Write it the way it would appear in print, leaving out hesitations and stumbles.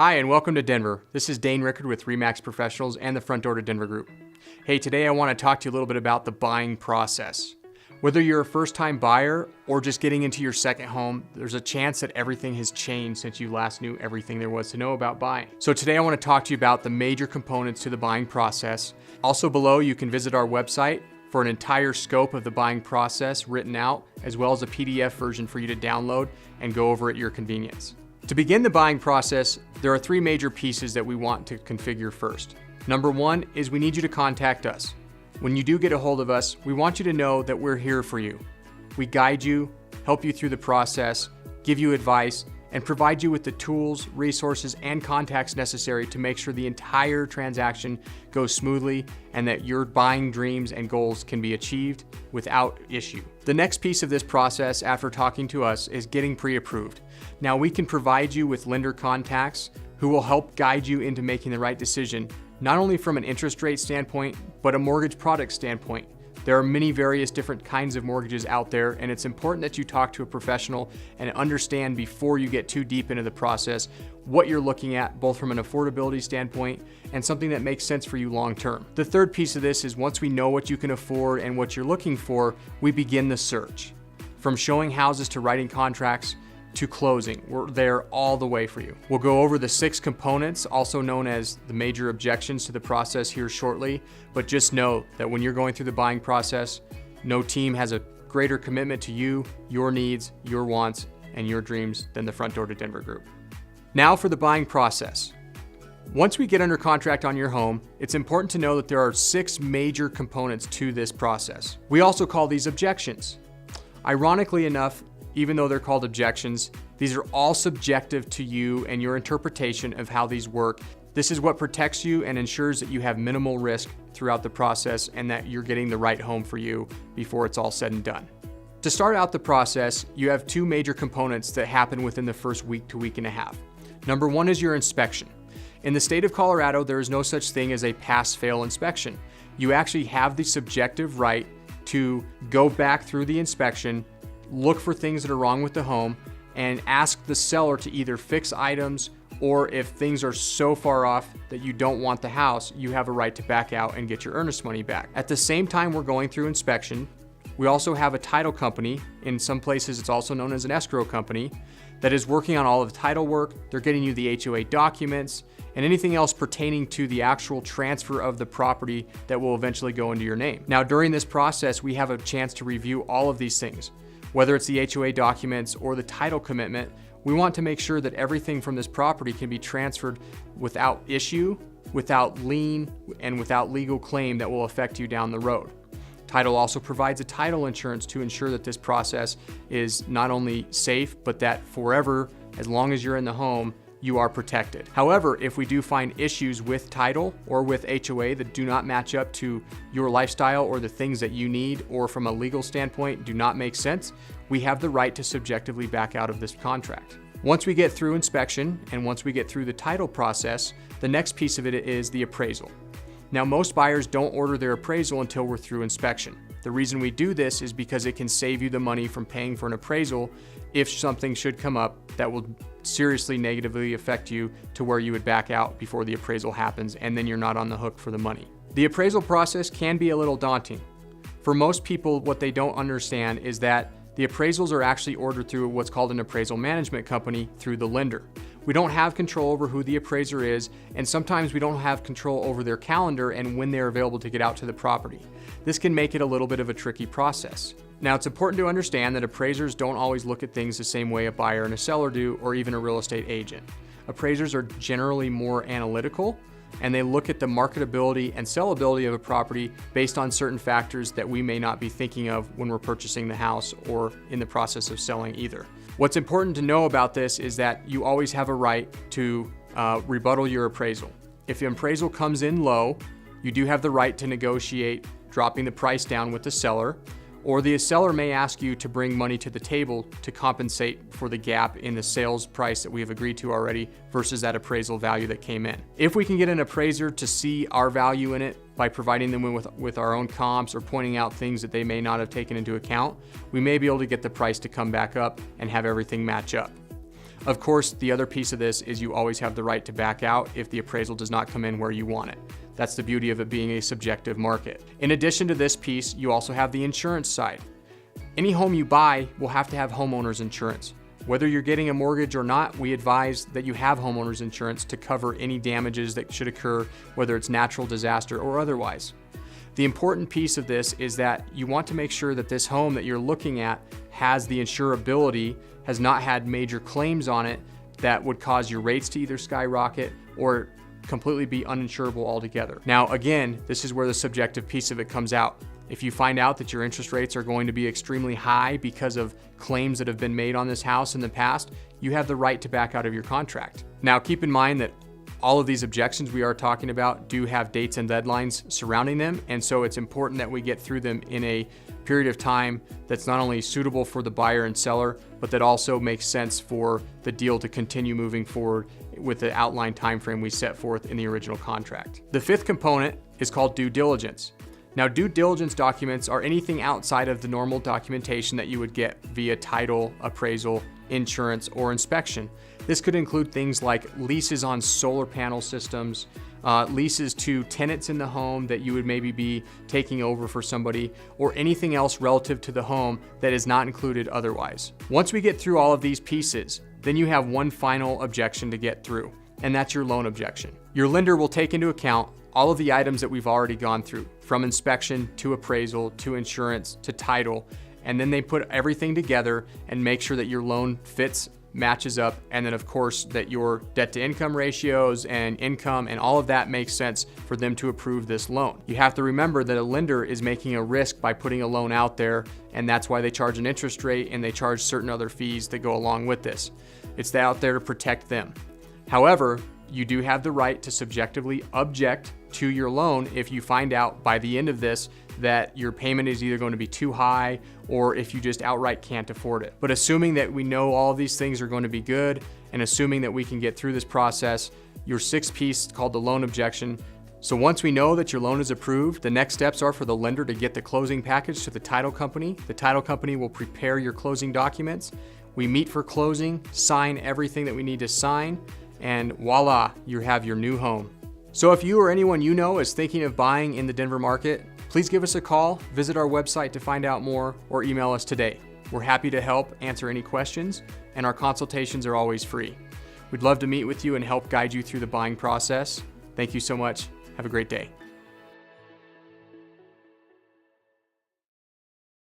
Hi, and welcome to Denver. This is Dane Rickard with RE/MAX Professionals and the Front Door to Denver Group. Hey, today I want to talk to you a little bit about the buying process. Whether you're a first-time buyer or just getting into your second home, there's a chance that everything has changed since you last knew everything there was to know about buying. So today I want to talk to you about the major components to the buying process. Also below, you can visit our website for an entire scope of the buying process written out, as well as a PDF version for you to download and go over at your convenience. To begin the buying process, there are three major pieces that we want to configure first. Number one is we need you to contact us. When you do get a hold of us, we want you to know that we're here for you. We guide you, help you through the process, give you advice, and provide you with the tools, resources, and contacts necessary to make sure the entire transaction goes smoothly and that your buying dreams and goals can be achieved without issue. The next piece of this process after talking to us is getting pre-approved. Now we can provide you with lender contacts who will help guide you into making the right decision, not only from an interest rate standpoint, but a mortgage product standpoint. There are many various different kinds of mortgages out there, and it's important that you talk to a professional and understand before you get too deep into the process what you're looking at, both from an affordability standpoint and something that makes sense for you long term. The third piece of this is once we know what you can afford and what you're looking for, we begin the search. From showing houses to writing contracts to closing, we're there all the way for you. We'll go over the 6 components, also known as the major objections to the process here shortly, but just know that when you're going through the buying process, no team has a greater commitment to you, your needs, your wants, and your dreams than the Front Door to Denver Group. Now for the buying process. Once we get under contract on your home, it's important to know that there are 6 major components to this process. We also call these objections. Ironically enough, even though they're called objections, these are all subjective to you and your interpretation of how these work. This is what protects you and ensures that you have minimal risk throughout the process and that you're getting the right home for you before it's all said and done. To start out the process, you have 2 major components that happen within the first week to week and a half. Number 1 is your inspection. In the state of Colorado, there is no such thing as a pass-fail inspection. You actually have the subjective right to go back through the inspection, look for things that are wrong with the home, and ask the seller to either fix items, or if things are so far off that you don't want the house, you have a right to back out and get your earnest money back. At the same time we're going through inspection, we also have a title company. In some places it's also known as an escrow company that is working on all of the title work. They're getting you the HOA documents and anything else pertaining to the actual transfer of the property that will eventually go into your name. Now during this process, we have a chance to review all of these things. Whether it's the HOA documents or the title commitment, we want to make sure that everything from this property can be transferred without issue, without lien, and without legal claim that will affect you down the road. Title also provides a title insurance to ensure that this process is not only safe, but that forever, as long as you're in the home, you are protected. However, if we do find issues with title or with HOA that do not match up to your lifestyle or the things that you need, or from a legal standpoint do not make sense, we have the right to subjectively back out of this contract. Once we get through inspection and once we get through the title process, the next piece of it is the appraisal. Now, most buyers don't order their appraisal until we're through inspection. The reason we do this is because it can save you the money from paying for an appraisal if something should come up that will seriously negatively affect you to where you would back out before the appraisal happens, and then you're not on the hook for the money. The appraisal process can be a little daunting. For most people, what they don't understand is that the appraisals are actually ordered through what's called an appraisal management company through the lender. We don't have control over who the appraiser is, and sometimes we don't have control over their calendar and when they're available to get out to the property. This can make it a little bit of a tricky process. Now, it's important to understand that appraisers don't always look at things the same way a buyer and a seller do, or even a real estate agent. Appraisers are generally more analytical, and they look at the marketability and sellability of a property based on certain factors that we may not be thinking of when we're purchasing the house or in the process of selling either. What's important to know about this is that you always have a right to rebuttal your appraisal. If the appraisal comes in low, you do have the right to negotiate dropping the price down with the seller, or the seller may ask you to bring money to the table to compensate for the gap in the sales price that we have agreed to already versus that appraisal value that came in. If we can get an appraiser to see our value in it by providing them with our own comps or pointing out things that they may not have taken into account, we may be able to get the price to come back up and have everything match up. Of course, the other piece of this is you always have the right to back out if the appraisal does not come in where you want it. That's the beauty of it being a subjective market. In addition to this piece, you also have the insurance side. Any home you buy will have to have homeowners insurance. Whether you're getting a mortgage or not, we advise that you have homeowners insurance to cover any damages that should occur, whether it's natural disaster or otherwise. The important piece of this is that you want to make sure that this home that you're looking at has the insurability, has not had major claims on it that would cause your rates to either skyrocket or completely be uninsurable altogether. Now, again, this is where the subjective piece of it comes out. If you find out that your interest rates are going to be extremely high because of claims that have been made on this house in the past, you have the right to back out of your contract. Now, keep in mind that all of these objections we are talking about do have dates and deadlines surrounding them, and so it's important that we get through them in a period of time that's not only suitable for the buyer and seller, but that also makes sense for the deal to continue moving forward with the outlined time frame we set forth in the original contract. The fifth component is called due diligence. Now, due diligence documents are anything outside of the normal documentation that you would get via title, appraisal, insurance, or inspection. This could include things like leases on solar panel systems, leases to tenants in the home that you would maybe be taking over for somebody, or anything else relative to the home that is not included otherwise. Once we get through all of these pieces, then you have one final objection to get through, and that's your loan objection. Your lender will take into account all of the items that we've already gone through, from inspection to appraisal to insurance to title, and then they put everything together and make sure that your loan fits, matches up, and then of course that your debt to income ratios and income and all of that makes sense for them to approve this loan. You have to remember that a lender is making a risk by putting a loan out there, and that's why they charge an interest rate and they charge certain other fees that go along with this. It's out there to protect them. However, you do have the right to subjectively object to your loan if you find out by the end of this that your payment is either going to be too high or if you just outright can't afford it. But assuming that we know all of these things are going to be good and assuming that we can get through this process, your sixth piece is called the loan objection. So once we know that your loan is approved, the next steps are for the lender to get the closing package to the title company. The title company will prepare your closing documents. We meet for closing, sign everything that we need to sign, and voila, you have your new home. So if you or anyone you know is thinking of buying in the Denver market, please give us a call, visit our website to find out more, or email us today. We're happy to help answer any questions, and our consultations are always free. We'd love to meet with you and help guide you through the buying process. Thank you so much. Have a great day.